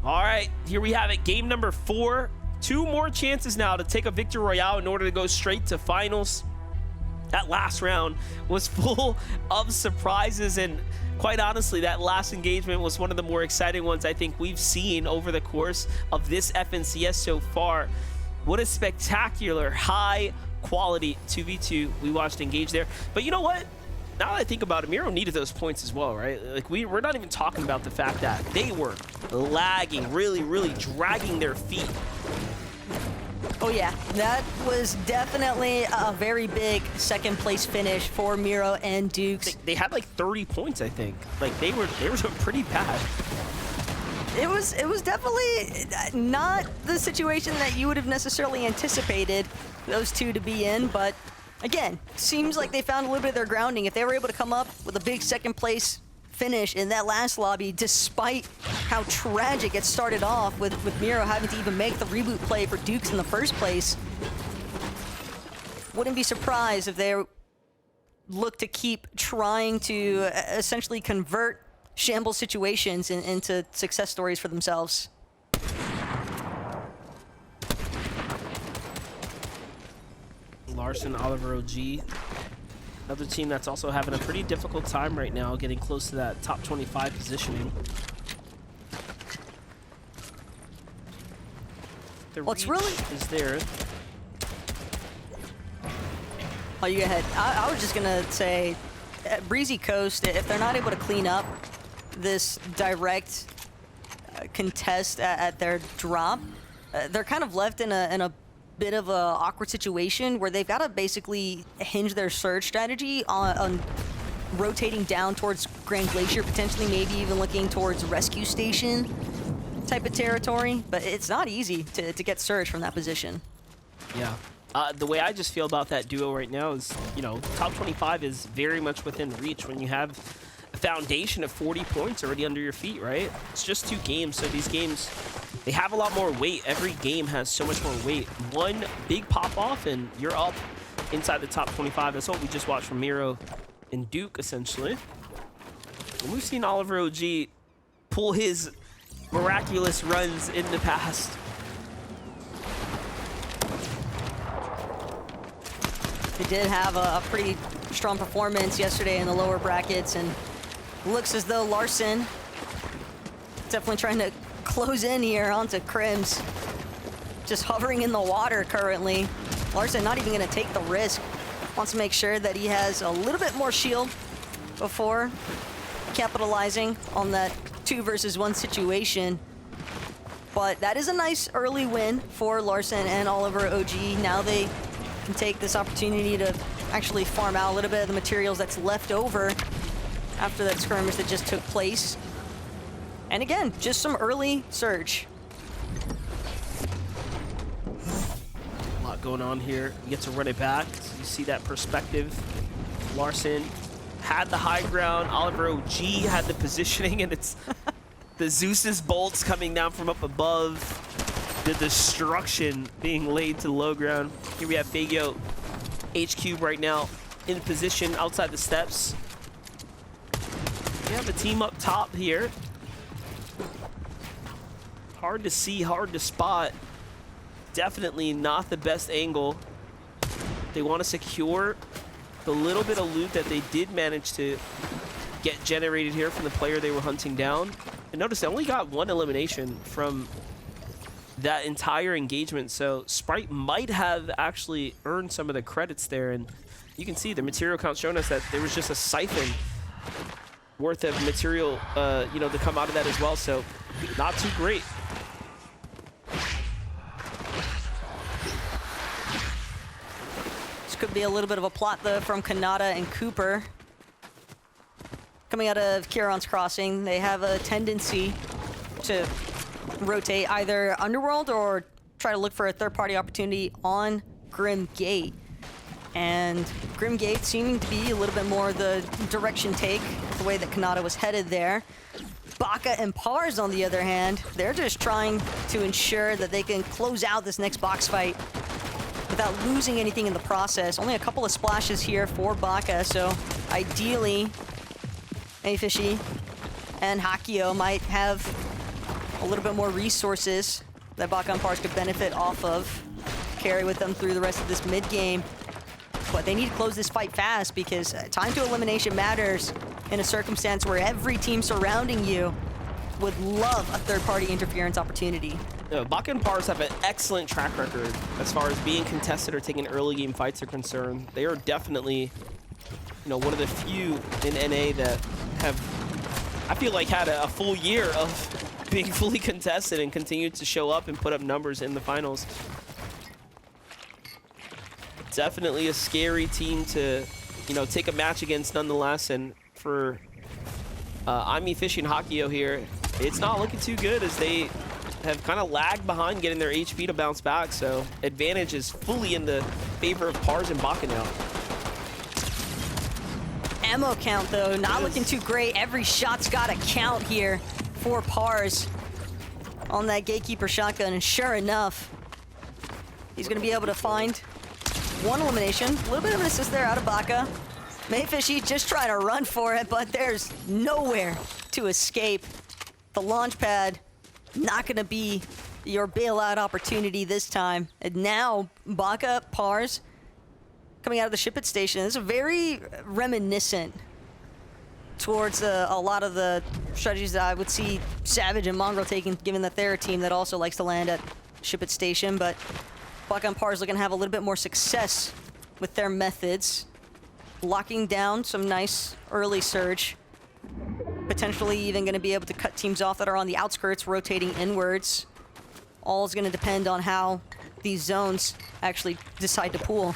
All right, here we have it. Game number 4. 2 more chances now to take a victory royale in order to go straight to finals. That last round was full of surprises, and quite honestly, that last engagement was one of the more exciting ones I think we've seen over the course of this FNCS so far. What a spectacular, high quality 2v2 we watched engage there. But you know what? Now that I think about it, Miro needed those points as well, right? Like, we're not even talking about the fact that they were lagging, really dragging their feet. Oh yeah, that was definitely a very big second place finish for Miro and Dukes. They had like 30 points, I think. Like, they were doing pretty bad. It was definitely not the situation that you would have necessarily anticipated those two to be in, but again, seems like they found a little bit of their grounding. If they were able to come up with a big second place finish in that last lobby, despite how tragic it started off with Miro having to even make the reboot play for Dukes in the first place, wouldn't be surprised if they look to keep trying to essentially convert shambles situations into success stories for themselves. Larson, Oliver OG, another team that's also having a pretty difficult time right now, getting close to that top 25 positioning. The Well, it's really is there. Oh, you go ahead. I was just gonna say, at Breezy Coast, if they're not able to clean up this direct contest at their drop, they're kind of left in a bit of a awkward situation where they've got to basically hinge their surge strategy on rotating down towards Grand Glacier, potentially maybe even looking towards Rescue Station type of territory, but it's not easy to get surge from that position. Yeah. The way I just feel about that duo right now is, you know, top 25 is very much within reach when you have a foundation of 40 points already under your feet, right? It's just 2 games, so these games, they have a lot more weight. Every game has so much more weight. One big pop-off, and you're up inside the top 25. That's what we just watched from Miro and Duke, essentially. And we've seen Oliver OG pull his miraculous runs in the past. They did have a pretty strong performance yesterday in the lower brackets, and looks as though Larson definitely trying to close in here onto Crims. Just hovering in the water currently. Larson not even going to take the risk. Wants to make sure that he has a little bit more shield before capitalizing on that 2 versus 1 situation. But that is a nice early win for Larson and Oliver OG. Now they can take this opportunity to actually farm out a little bit of the materials that's left over after that skirmish that just took place. And again, just some early surge. A lot going on here. You get to run it back. So you see that perspective. Larson had the high ground. Oliver OG had the positioning, and it's the Zeus's bolts coming down from up above. The destruction being laid to low ground. Here we have Fagio HQ right now in position outside the steps. We have a team up top here. Hard to see, hard to spot. Definitely not the best angle. They want to secure the little bit of loot that they did manage to get generated here from the player they were hunting down. And notice they only got 1 elimination from that entire engagement, so Sprite might have actually earned some of the credits there, and you can see the material count showing us that there was just a siphon worth of material, you know, to come out of that as well, so not too great. This could be a little bit of a plot though from Kanata and Cooper. Coming out of Kieran's Crossing, they have a tendency to rotate either Underworld or try to look for a third-party opportunity on Grim Gate. And Grim Gate seeming to be a little bit more the direction take, the way that Kanata was headed there. Baka and Pars, on the other hand, they're just trying to ensure that they can close out this next box fight without losing anything in the process. Only a couple of splashes here for Baka, so ideally, Afishy and Hakio might have a little bit more resources that Baka and Pars could benefit off of, carry with them through the rest of this mid-game. But they need to close this fight fast because time to elimination matters in a circumstance where every team surrounding you would love a third-party interference opportunity. Baka and Pars have an excellent track record as far as being contested or taking early game fights are concerned. They are definitely, one of the few in NA that have, I feel like, had a full year of being fully contested and continued to show up and put up numbers in the finals. Definitely a scary team to, take a match against nonetheless. And for Ami Fishy and Hakio here, it's not looking too good as they have kind of lagged behind getting their HP to bounce back. So advantage is fully in the favor of Pars and Baka now. Ammo count, though, not looking too great. Every shot's got to count here for Pars on that Gatekeeper shotgun. And sure enough, he's going to be able to find one elimination. A little bit of an assist there out of Baka. Mayfishy just trying to run for it, but there's nowhere to escape. The launch pad not going to be your bailout opportunity this time. And now Baka, Pars, coming out of the ship-it station. This is very reminiscent towards a lot of the strategies that I would see Savage and Mongrel taking, given that they're a team that also likes to land at ship-it station. But Baka and Pars looking to have a little bit more success with their methods. Locking down some nice early surge. Potentially even going to be able to cut teams off that are on the outskirts, rotating inwards. All is going to depend on how these zones actually decide to pool.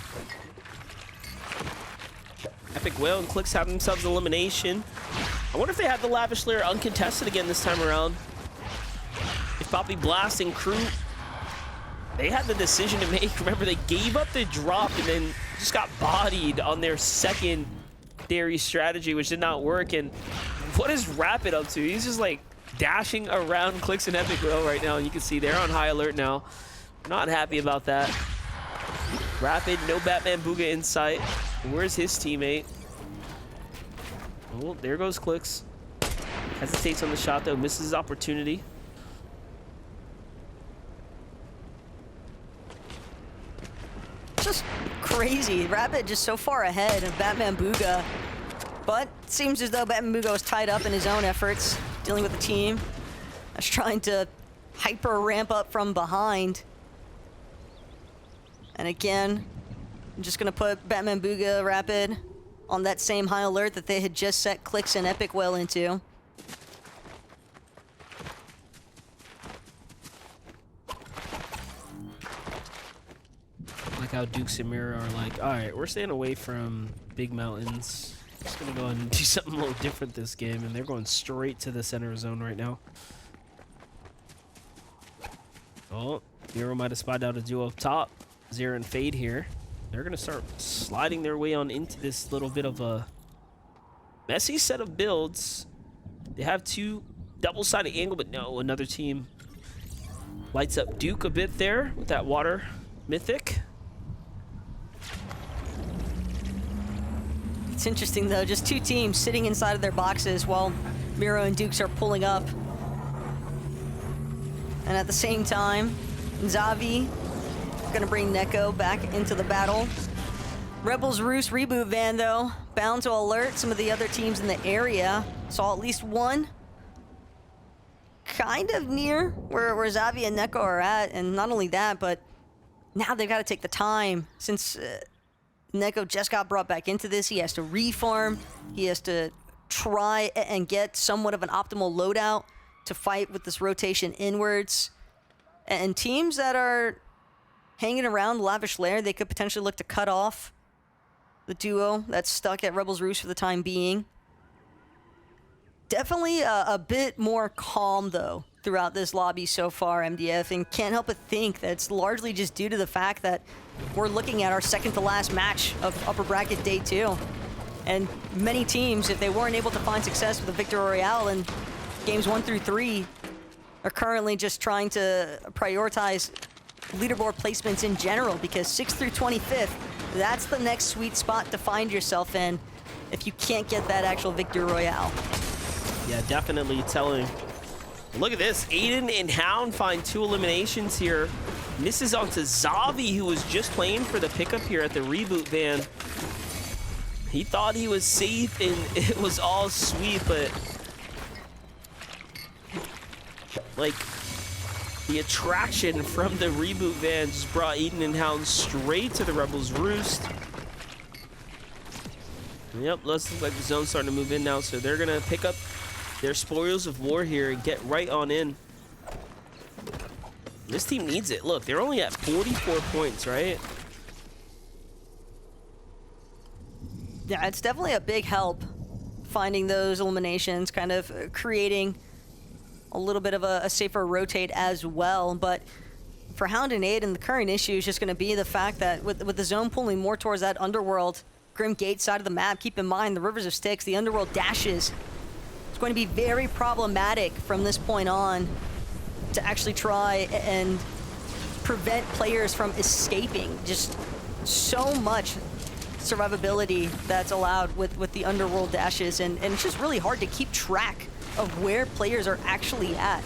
Epic Whale and Clix have themselves elimination. I wonder if they have the Lavish Lair uncontested again this time around. If Poppy Blast and crew, they had the decision to make. Remember, they gave up the drop and then just got bodied on their secondary strategy, which did not work. And what is Rapid up to? He's just like dashing around Clix and Epic Whale right now. And you can see they're on high alert now. Not happy about that. Rapid, no Batman Booga in sight. Where's his teammate? Oh, there goes Clix. Hesitates on the shot though, misses his opportunity. Just crazy. Rapid just so far ahead of Batman Booga. But it seems as though Batman Booga was tied up in his own efforts, dealing with the team that's trying to hyper ramp up from behind. And again, I'm just gonna put Batman Booga Rapid on that same high alert that they had just set Clix and Epic Whale into. Like how Dukes and Mira are like, all right, we're staying away from big mountains. Just gonna go and do something a little different this game, and they're going straight to the center zone right now. Oh, Miro might have spotted out a duo up top. Zero and Fade here. They're gonna start sliding their way on into this little bit of a messy set of builds. They have two double-sided angle, but no, another team lights up Duke a bit there with that water mythic. It's interesting though, just two teams sitting inside of their boxes while Miro and Dukes are pulling up. And at the same time, Xavi gonna bring Neko back into the battle. Rebels Roost reboot van though, bound to alert some of the other teams in the area. Saw at least one kind of near where Xavi and Neko are at, and not only that, but now they've got to take the time since Neko just got brought back into this. He has to reform. He has to try and get somewhat of an optimal loadout to fight with this rotation inwards. And teams that are hanging around Lavish Lair, they could potentially look to cut off the duo that's stuck at Rebels Roost for the time being. Definitely a bit more calm, though, throughout this lobby so far, MDF, and can't help but think that it's largely just due to the fact that we're looking at our second-to-last match of Upper Bracket Day 2. And many teams, if they weren't able to find success with the Victor Royale in games 1 through 3, are currently just trying to prioritize leaderboard placements in general, because 6th through 25th, that's the next sweet spot to find yourself in if you can't get that actual Victor Royale. Yeah, definitely telling. Look at this. Aiden and Hound find 2 eliminations here. Misses onto Zavi, who was just playing for the pickup here at the reboot van. He thought he was safe and it was all sweet, but like the attraction from the reboot van just brought Aiden and Hound straight to the Rebels' roost. Yep, let's look like the zone's starting to move in now, so they're gonna pick up their spoils of war here and get right on in. This team needs it. Look, they're only at 44 points, right? Yeah, it's definitely a big help finding those eliminations, kind of creating a little bit of a safer rotate as well. But for Hound and Aiden, the current issue is just going to be the fact that with the zone pulling more towards that Underworld Grim Gate side of the map, keep in mind the Rivers of Styx, the Underworld dashes. It's going to be very problematic from this point on to actually try and prevent players from escaping. Just so much survivability that's allowed with the Underworld dashes, and it's just really hard to keep track of where players are actually at.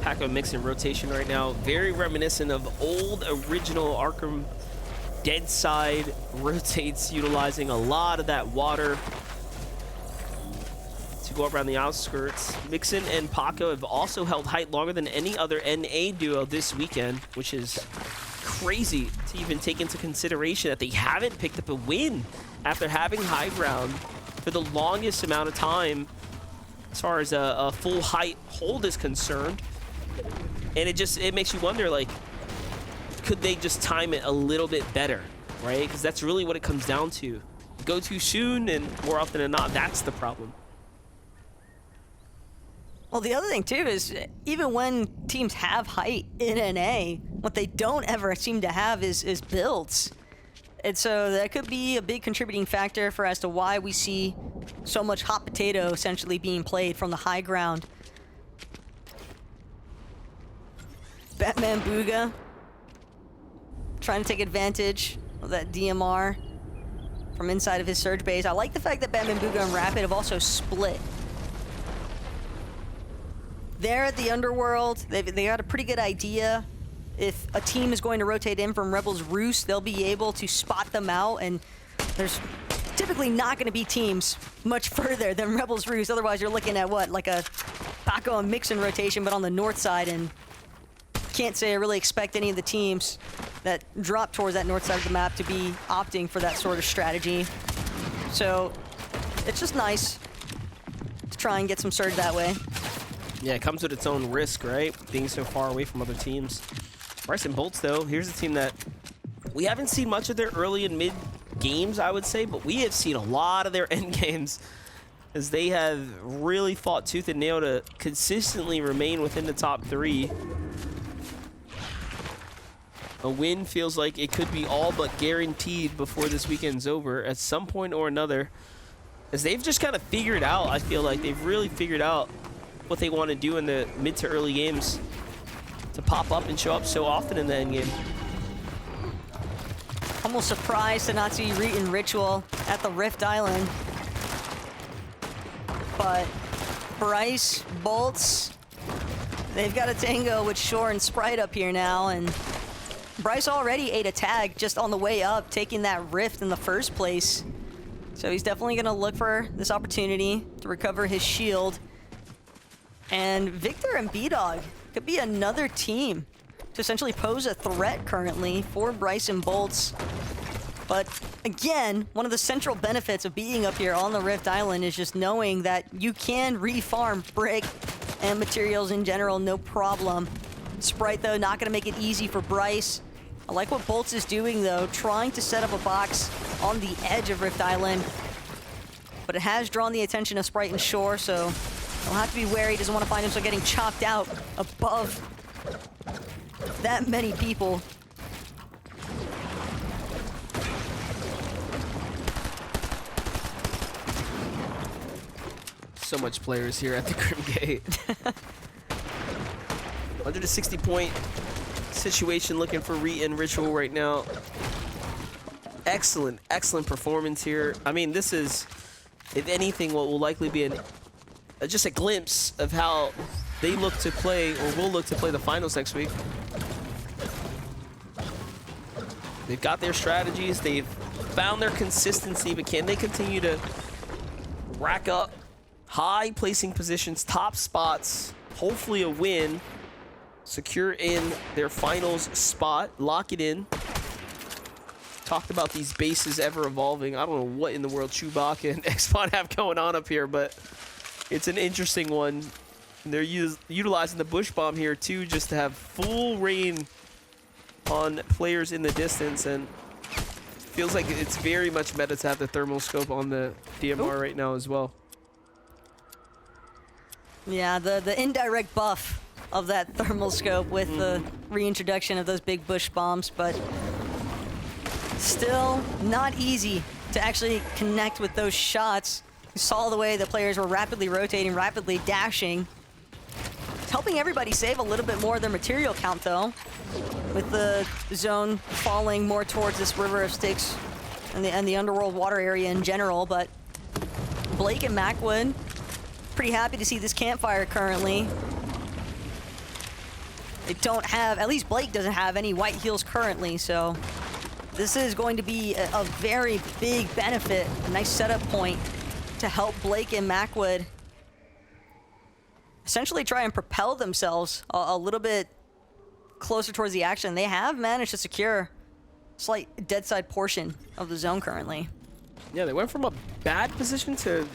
Paco mix in rotation right now, very reminiscent of old original Arkham Dead Side rotates, utilizing a lot of that water to go around the outskirts. Mixon and Paco have also held height longer than any other NA duo this weekend, which is crazy to even take into consideration that they haven't picked up a win after having high ground for the longest amount of time as far as a full height hold is concerned. And it makes you wonder, like, could they just time it a little bit better, right? Because that's really what it comes down to. Go too soon, and more often than not, that's the problem. Well, the other thing, too, is even when teams have height in NA, what they don't ever seem to have is builds. And so that could be a big contributing factor for as to why we see so much hot potato essentially being played from the high ground. Batman Booga trying to take advantage of that DMR from inside of his surge base. I like the fact that Batman Booga and Rapid have also split. There at the Underworld, they got a pretty good idea. If a team is going to rotate in from Rebels Roost, they'll be able to spot them out, and there's typically not going to be teams much further than Rebels Roost. Otherwise, you're looking at what, like a Paco and Mixon rotation, but on the north side, and can't say I really expect any of the teams that drop towards that north side of the map to be opting for that sort of strategy. So it's just nice to try and get some surge that way. Yeah, it comes with its own risk, right? Being so far away from other teams. Bryce and Bolts, though, here's a team that we haven't seen much of their early and mid games, I would say, but we have seen a lot of their end games as they have really fought tooth and nail to consistently remain within the top 3. A win feels like it could be all but guaranteed before this weekend's over at some point or another, as they've just kind of figured out, I feel like they've really figured out what they want to do in the mid to early games to pop up and show up so often in the end game. Almost surprised to not see Reet and Ritual at the Rift Island. But Bryce, Bolts, they've got a tango with Shore and Sprite up here now, and Bryce already ate a tag just on the way up, taking that Rift in the first place. So he's definitely going to look for this opportunity to recover his shield. And Victor and B-Dog could be another team to essentially pose a threat currently for Bryce and Bolts. But again, one of the central benefits of being up here on the Rift Island is just knowing that you can re-farm brick and materials in general, no problem. Sprite, though, not going to make it easy for Bryce. I like what Bolts is doing, though, trying to set up a box on the edge of Rift Island. But it has drawn the attention of Sprite and Shore, so he'll have to be wary. He doesn't want to find himself getting chopped out above that many people. So much players here at the Grim Gate. 160 point situation looking for Reet and Ritual right now. Excellent performance here. I mean, this is, if anything, what will likely be an just a glimpse of how they look to play, or will look to play, the finals next week. They've got their strategies, they've found their consistency, but can they continue to rack up high placing positions, top spots, hopefully a win, secure in their finals spot, lock it in. Talked about these bases ever evolving. I don't know what in the world Chewbacca and X-Spawn have going on up here, but it's an interesting one. They're utilizing the bush bomb here too, just to have full reign on players in the distance, and feels like it's very much meta to have the thermal scope on the DMR right now as well. Yeah, the indirect buff of that thermal scope with the reintroduction of those big bush bombs, but still not easy to actually connect with those shots. You saw the way the players were rapidly rotating, rapidly dashing. It's helping everybody save a little bit more of their material count, though, with the zone falling more towards this river of sticks and the underworld water area in general. But Blake and Macwood, pretty happy to see this campfire currently. They don't have, at least Blake doesn't have any white heals currently, so this is going to be a very big benefit, a nice setup point to help Blake and Macwood essentially try and propel themselves a little bit closer towards the action. They have managed to secure a slight dead side portion of the zone currently. Yeah, they went from a bad position to a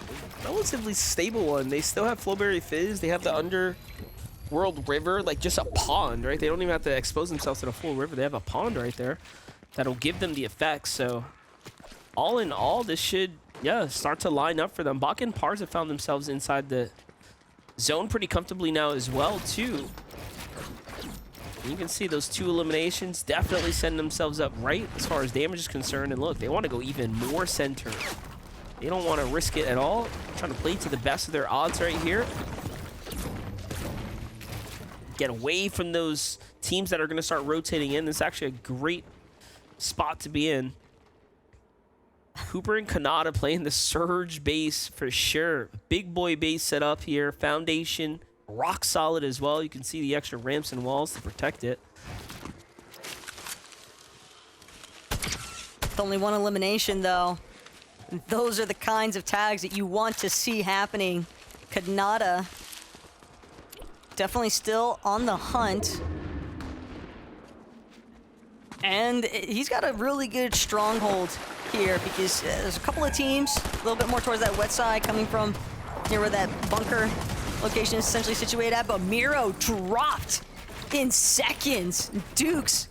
relatively stable one. They still have Flowberry Fizz. They have the underworld river, like just a pond, right? They don't even have to expose themselves to the full river. They have a pond right there that'll give them the effects. So all in all, this should, yeah, start to line up for them. Bak and Pars have found themselves inside the zone pretty comfortably now as well, too. You can see those 2 eliminations definitely send themselves up right as far as damage is concerned. And look, they want to go even more center. They don't want to risk it at all. Trying to play to the best of their odds right here. Get away from those teams that are going to start rotating in. This is actually a great spot to be in. Cooper and Kanata playing the Surge base for sure. Big boy base set up here. Foundation rock solid as well. You can see the extra ramps and walls to protect it. With only 1 elimination, though. Those are the kinds of tags that you want to see happening. Kanata definitely still on the hunt. And he's got a really good stronghold here because there's a couple of teams a little bit more towards that wet side coming from near where that bunker location is essentially situated at. But Miro dropped in seconds. Dukes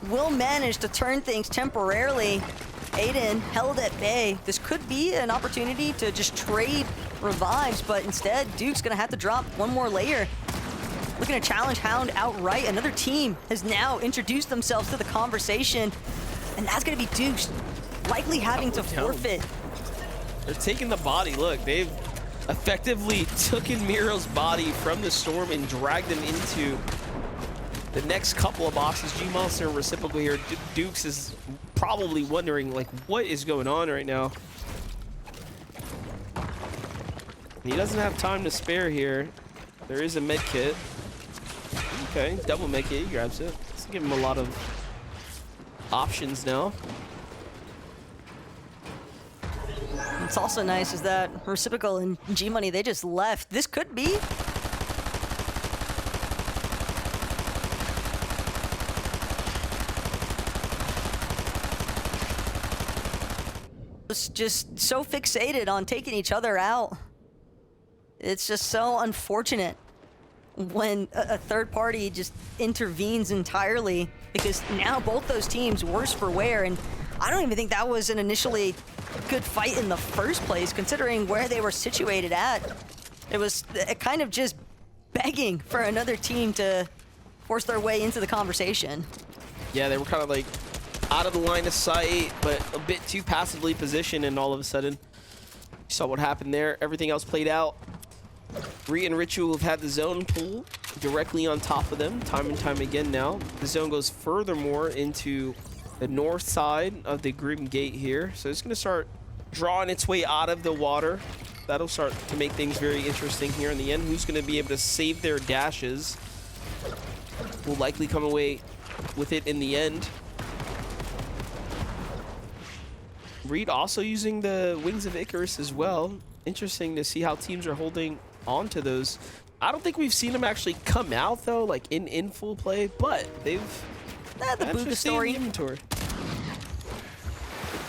will manage to turn things temporarily. Aiden held at bay. This could be an opportunity to just trade revives, but instead Duke's gonna have to drop 1 more layer. Looking to challenge Hound outright. Another team has now introduced themselves to the conversation, and that's gonna be Dukes likely having to forfeit. They're taking the body. Look, they've effectively taken Miro's body from the storm and dragged him into the next couple of boxes. G-Monster reciprocal here. Dukes is probably wondering, like, what is going on right now? He doesn't have time to spare here. There is a med kit. Okay, double med kit, he grabs it. Let's give him a lot of options now. What's also nice is that Reciprocal and G-Money, they just left. This could be just so fixated on taking each other out. It's just so unfortunate when a third party just intervenes entirely, because now both those teams worse for wear, and I don't even think that was an initially good fight in the first place, considering where they were situated at. It was kind of just begging for another team to force their way into the conversation. Yeah, they were kind of like out of the line of sight, but a bit too passively positioned, and all of a sudden, you saw what happened there. Everything else played out. Re and Ritual have had the zone pull directly on top of them time and time again now. The zone goes furthermore into the north side of the Grim Gate here. So it's going to start drawing its way out of the water. That'll start to make things very interesting here in the end. Who's going to be able to save their dashes will likely come away with it in the end. Reed also using the Wings of Icarus as well. Interesting to see how teams are holding on to those. I don't think we've seen them actually come out though, like in full play, but they've the Booga story. Inventory.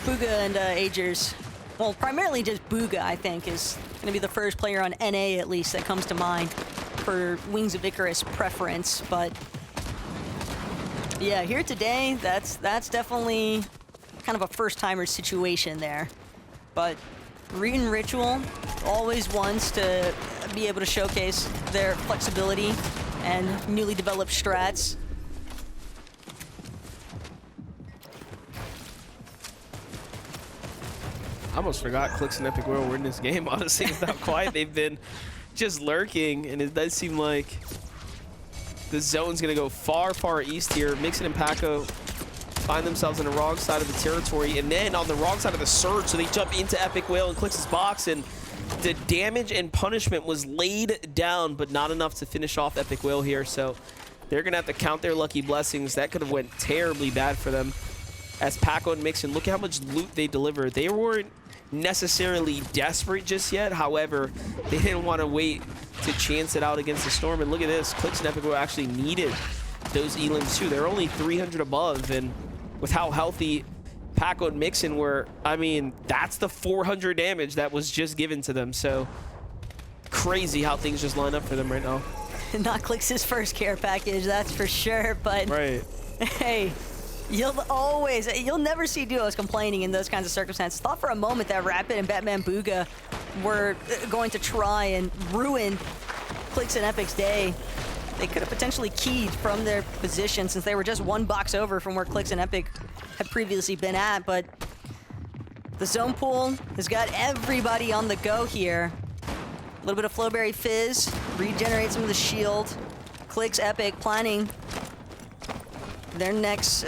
Booga and Agers, well, primarily just Booga, I think, is going to be the first player on NA at least that comes to mind for Wings of Icarus preference. But yeah, here today, that's definitely kind of a first-timer situation there. But Reed and Ritual always wants to be able to showcase their flexibility and newly developed strats. I almost forgot Clix and Epic Whale were in this game, honestly, with how quiet they've been just lurking, and it does seem like the zone's gonna go far, far east here. Mixon and Paco find themselves on the wrong side of the territory, and then on the wrong side of the surge, so they jump into Epic Whale and Clix's box, and the damage and punishment was laid down, but not enough to finish off Epic Whale here, so they're gonna have to count their lucky blessings. That could have went terribly bad for them. As Paco and Mixon, look at how much loot they delivered. They weren't necessarily desperate just yet. However, they didn't want to wait to chance it out against the Storm. And look at this, Clix and Epic Whale actually needed those elims too. They're only 300 above, and with how healthy Paco and Mixon were, I mean, that's the 400 damage that was just given to them. So crazy how things just line up for them right now. Not Clix's first care package, that's for sure, but right. Hey, you'll never see duos complaining in those kinds of circumstances. Thought for a moment that Rapid and Batman Booga were going to try and ruin Clix and Epic's day. They could have potentially keyed from their position since they were just one box over from where Clix and Epic had previously been at, but the zone pool has got everybody on the go here. A little bit of Flowberry Fizz, regenerate some of the shield. Clix Epic planning their next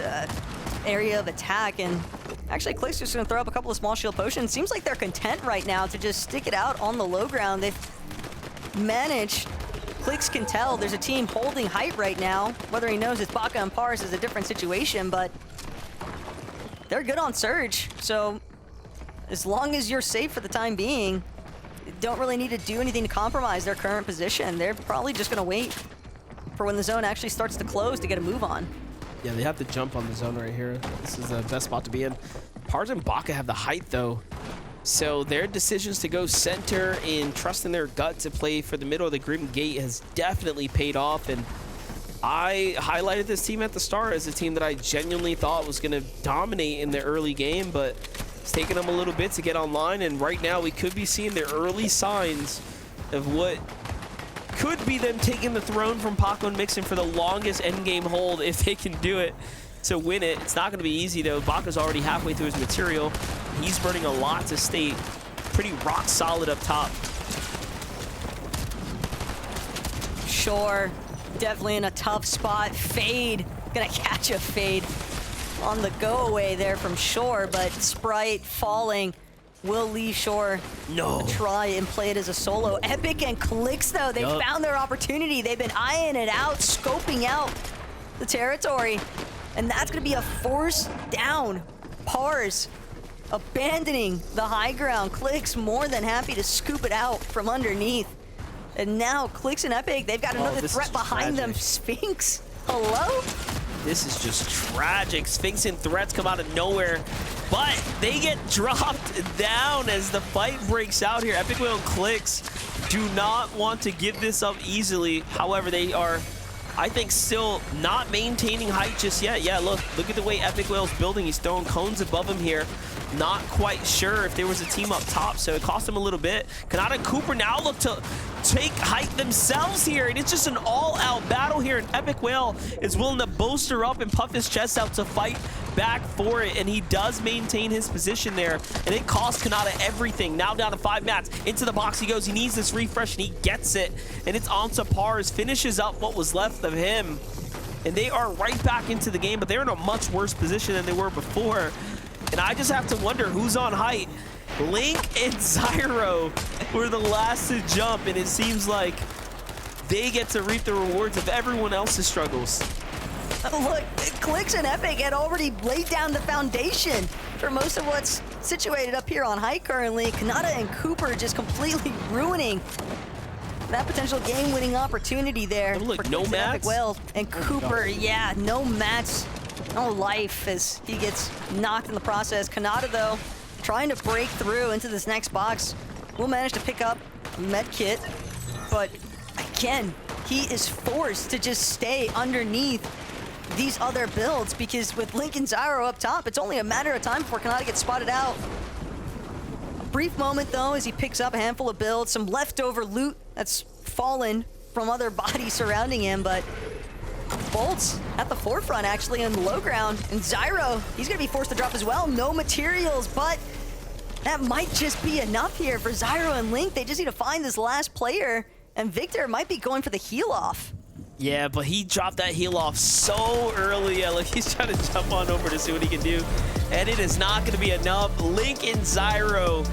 area of attack, and actually Clix just gonna throw up a couple of small shield potions. Seems like they're content right now to just stick it out on the low ground. They've managed, Clix can tell there's a team holding height right now. Whether he knows it's Baka and Pars is a different situation, but they're good on Surge. So as long as you're safe for the time being, you don't really need to do anything to compromise their current position. They're probably just gonna wait for when the zone actually starts to close to get a move on. Yeah, they have to jump on the zone right here. This is the best spot to be in. Pars and Baka have the height, though. So their decisions to go center and trust in their gut to play for the middle of the Grim Gate has definitely paid off. And I highlighted this team at the start as a team that I genuinely thought was going to dominate in the early game, but it's taken them a little bit to get online. And right now we could be seeing the early signs of what could be them taking the throne from Paco and Mixon for the longest endgame hold if they can do it to win it. It's not going to be easy, though. Baka's already halfway through his material. He's burning a lot to state. Pretty rock solid up top. Sure, definitely in a tough spot. Fade, gonna catch a Fade on the go away there from Shore, but Sprite falling will leave Shore try and play it as a solo. Epic and Clix, though, they found their opportunity. They've been eyeing it out, scoping out the territory, and that's gonna be a force down. Pars abandoning the high ground. Clix more than happy to scoop it out from underneath. And now Clix and Epic, they've got another threat behind them. Sphinx, hello? This is just tragic. Sphinx and threats come out of nowhere, but they get dropped down as the fight breaks out here. Epic Whale and Clix do not want to give this up easily. However, they are, I think, still not maintaining height just yet. Yeah, look at the way Epic Whale's building. He's throwing cones above him here. Not quite sure if there was a team up top, so it cost him a little bit. Kanata and Cooper now look to take height themselves here, and it's just an all-out battle here, and Epic Whale is willing to bolster up and puff his chest out to fight back for it, and he does maintain his position there, and it costs Kanata everything. Now down to 5 mats. Into the box he goes. He needs this refresh, and he gets it, and it's on to Pars. Finishes up what was left of him, and they are right back into the game, but they're in a much worse position than they were before. And I just have to wonder who's on height Link and Zyro were the last to jump, and it seems like they get to reap the rewards of everyone else's struggles. Look, Clix and Epic had already laid down the foundation for most of what's situated up here on High currently. Kanata and Cooper just completely ruining that potential game-winning opportunity there. Oh, look, for no Clix and mats? Epic Whale. And Cooper, yeah, no mats, no life as he gets knocked in the process. Kanata, though, trying to break through into this next box, will manage to pick up a med kit, but again, he is forced to just stay underneath these other builds because with Link and Zyro up top, it's only a matter of time before Kanata gets spotted out. A brief moment though as he picks up a handful of builds, some leftover loot that's fallen from other bodies surrounding him, but Bolt's at the forefront actually on the low ground, and Zyro, he's gonna be forced to drop as well. No materials, but that might just be enough here for Zyro and Link. They just need to find this last player, and Victor might be going for the heal off. Yeah, but he dropped that heal off so early. Like he's trying to jump on over to see what he can do. And it is not going to be enough. Link and Zyro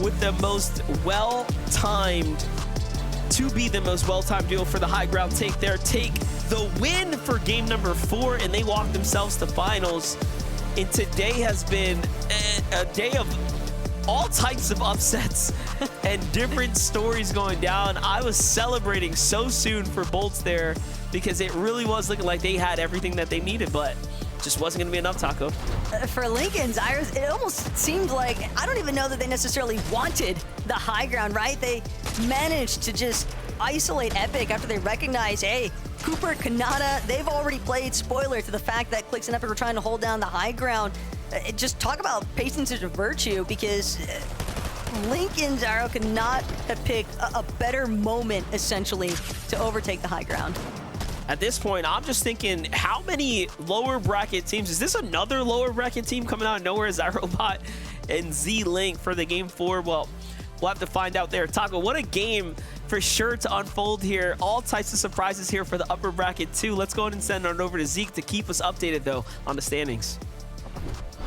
with the most well-timed, to be the most well-timed duo for the high ground take there. Take the win for game number 4, and they walk themselves to finals. And today has been a day of all types of upsets and different stories going down. I was celebrating so soon for Bolts there because it really was looking like they had everything that they needed, but just wasn't going to be enough, Taco. For Lincoln's Iris, it almost seemed like, I don't even know that they necessarily wanted the high ground, right? They managed to just isolate Epic after they recognized, hey, Cooper, Kanata, they've already played spoiler to the fact that Clix and Epic were trying to hold down the high ground. Just talk about patience is a virtue, because Link and Zyro could not have picked a better moment, essentially, to overtake the high ground. At this point, I'm just thinking, how many lower bracket teams? Is this another lower bracket team coming out of nowhere? Zyrobot and Zlink for the game 4? Well, we'll have to find out there. Taco, what a game for sure to unfold here. All types of surprises here for the upper bracket too. Let's go ahead and send it over to Zeke to keep us updated, though, on the standings.